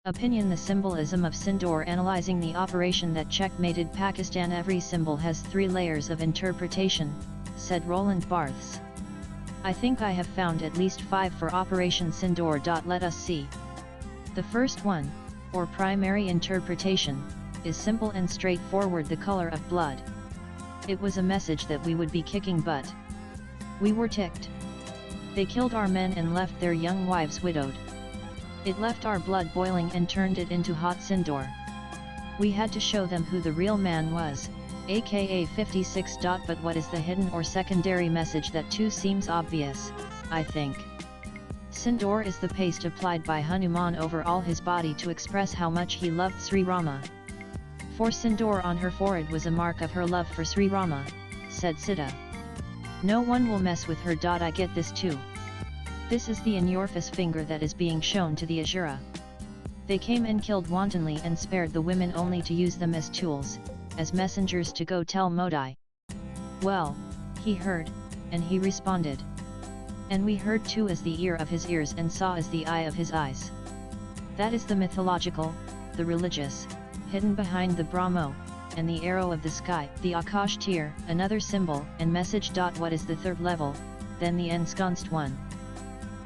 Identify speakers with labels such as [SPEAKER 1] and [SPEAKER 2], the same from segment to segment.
[SPEAKER 1] Opinion: the symbolism of Sindoor. Analyzing the operation that checkmated Pakistan. Every symbol has 3 layers of interpretation, said Roland Barthes. I think I have found at least 5 for Operation Sindoor. Let us see. The first one, or primary interpretation, is simple and straightforward: the color of blood. It was a message that we would be kicking butt. We were ticked. They killed our men and left their young wives widowed. It left our blood boiling and turned it into hot Sindoor. We had to show them who the real man was, aka 56. But what is the hidden or secondary message? That too seems obvious, I think. Sindoor is the paste applied by Hanuman over all his body to express how much he loved Sri Rama. For Sindoor on her forehead was a mark of her love for Sri Rama, said Sita. No one will mess with her. I get this too. This is the amorphous finger that is being shown to the Asura. They came and killed wantonly and spared the women only to use them as tools, as messengers to go tell Modi. Well, he heard, and he responded. And we heard too, as the ear of his ears and saw as the eye of his eyes. That is the mythological, the religious, hidden behind the Brahmo, and the arrow of the sky, the Akash Tir, another symbol and message. What is the third level, then the ensconced one?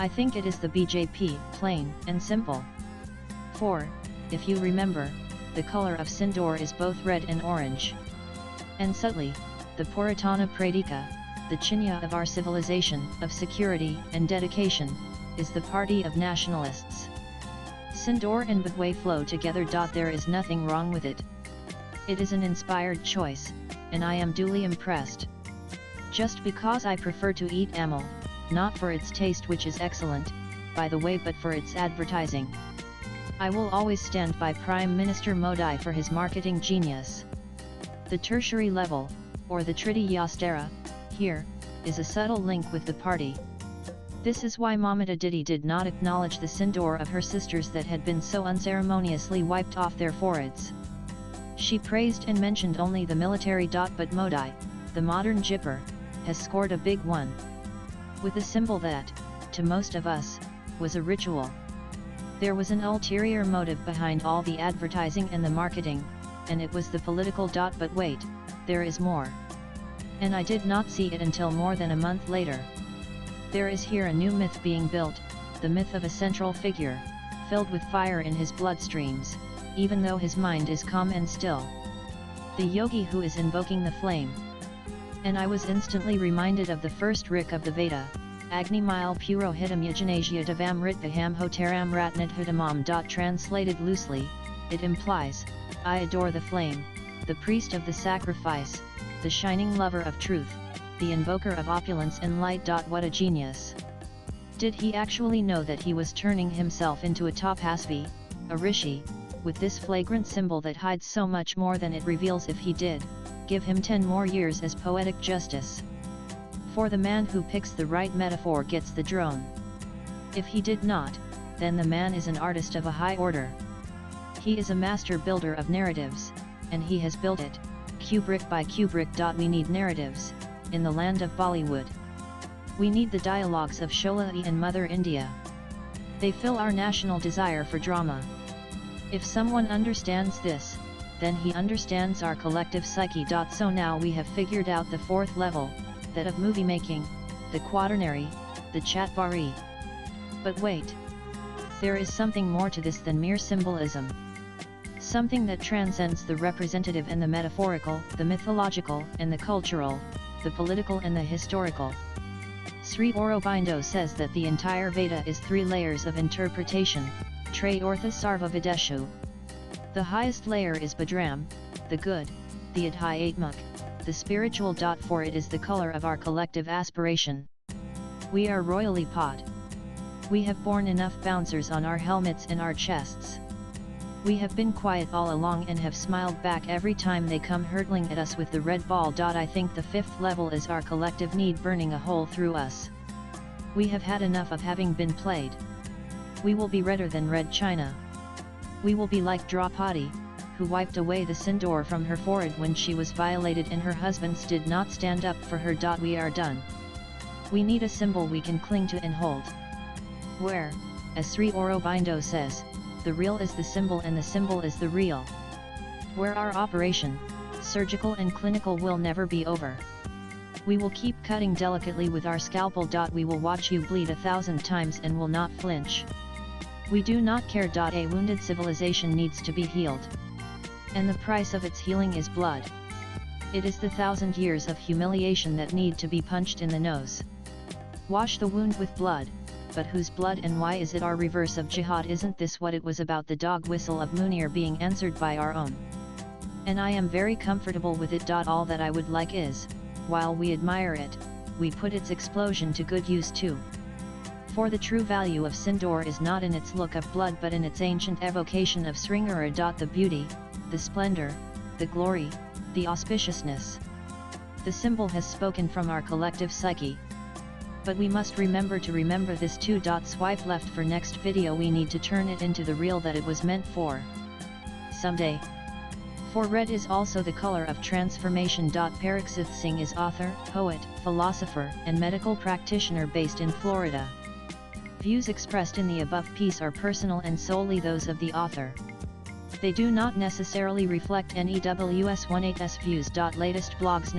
[SPEAKER 1] I think it is the BJP, plain and simple. For, if you remember, the color of Sindoor is both red and orange. And subtly, the Puratana Pradika, the chinya of our civilization, of security and dedication, is the party of nationalists. Sindoor and Bagwe flow together. There is nothing wrong with it. It is an inspired choice, and I am duly impressed. Just because I prefer to eat amul, not for its taste, which is excellent, by the way, but for its advertising. I will always stand by Prime Minister Modi for his marketing genius. The tertiary level, or the Tritiya Stara, here, is a subtle link with the party. This is why Mamata Didi did not acknowledge the Sindoor of her sisters that had been so unceremoniously wiped off their foreheads. She praised and mentioned only the military. But Modi, the modern Jipper, has scored a big one. With a symbol that, to most of us, was a ritual. There was an ulterior motive behind all the advertising and the marketing, and it was the political. But wait, there is more. And I did not see it until more than a month later. There is here a new myth being built, the myth of a central figure, filled with fire in his bloodstreams, even though his mind is calm and still. The yogi who is invoking the flame. And I was instantly reminded of the first rik of the Veda, Agni Mile Purohitam Yajanasia Devam Ritvaham Hotaram Ratnat Hudamam. Translated loosely, it implies, I adore the flame, the priest of the sacrifice, the shining lover of truth, the invoker of opulence and light. What a genius! Did he actually know that he was turning himself into a tapasvi, a rishi, with this flagrant symbol that hides so much more than it reveals? If he did, give him 10 more years as poetic justice. For the man who picks the right metaphor gets the drone. If he did not, then the man is an artist of a high order. He is a master builder of narratives, and he has built it, Kubrick by Kubrick. We need narratives, in the land of Bollywood. We need the dialogues of Sholai and Mother India. They fill our national desire for drama. If someone understands this, then he understands our collective psyche. So now we have figured out the 4th level, that of movie making, the quaternary, the chatvari. But wait! There is something more to this than mere symbolism. Something that transcends the representative and the metaphorical, the mythological and the cultural, the political and the historical. Sri Aurobindo says that the entire Veda is 3 layers of interpretation, Tre Ortha Sarva Videshu. The highest layer is Bhadram, the good, the Adhyatmik, the spiritual. For it is the color of our collective aspiration. We are royally pod. We have borne enough bouncers on our helmets and our chests. We have been quiet all along and have smiled back every time they come hurtling at us with the red ball. I think the 5th level is our collective need burning a hole through us. We have had enough of having been played. We will be redder than red china. We will be like Draupadi, who wiped away the Sindoor from her forehead when she was violated and her husbands did not stand up for her. We are done. We need a symbol we can cling to and hold. Where, as Sri Aurobindo says, the real is the symbol and the symbol is the real. Where our operation, surgical and clinical, will never be over. We will keep cutting delicately with our scalpel. We will watch you bleed 1,000 times and will not flinch. We do not care. A wounded civilization needs to be healed. And the price of its healing is blood. It is the 1,000 years of humiliation that need to be punched in the nose. Wash the wound with blood, but whose blood and why is it our reverse of jihad? Isn't this what it was about? The dog whistle of Munir being answered by our own. And I am very comfortable with it. All that I would like is, while we admire it, we put its explosion to good use too. For the true value of Sindoor is not in its look of blood but in its ancient evocation of Sringara. The beauty, the splendor, the glory, the auspiciousness. The symbol has spoken from our collective psyche. But we must remember to remember this too. Swipe left for next video. We need to turn it into the real that it was meant for. Someday. For red is also the color of transformation. Parakshith Singh is author, poet, philosopher, and medical practitioner based in Florida. Views expressed in the above piece are personal and solely those of the author. They do not necessarily reflect NEWS18's views. Latest blogs.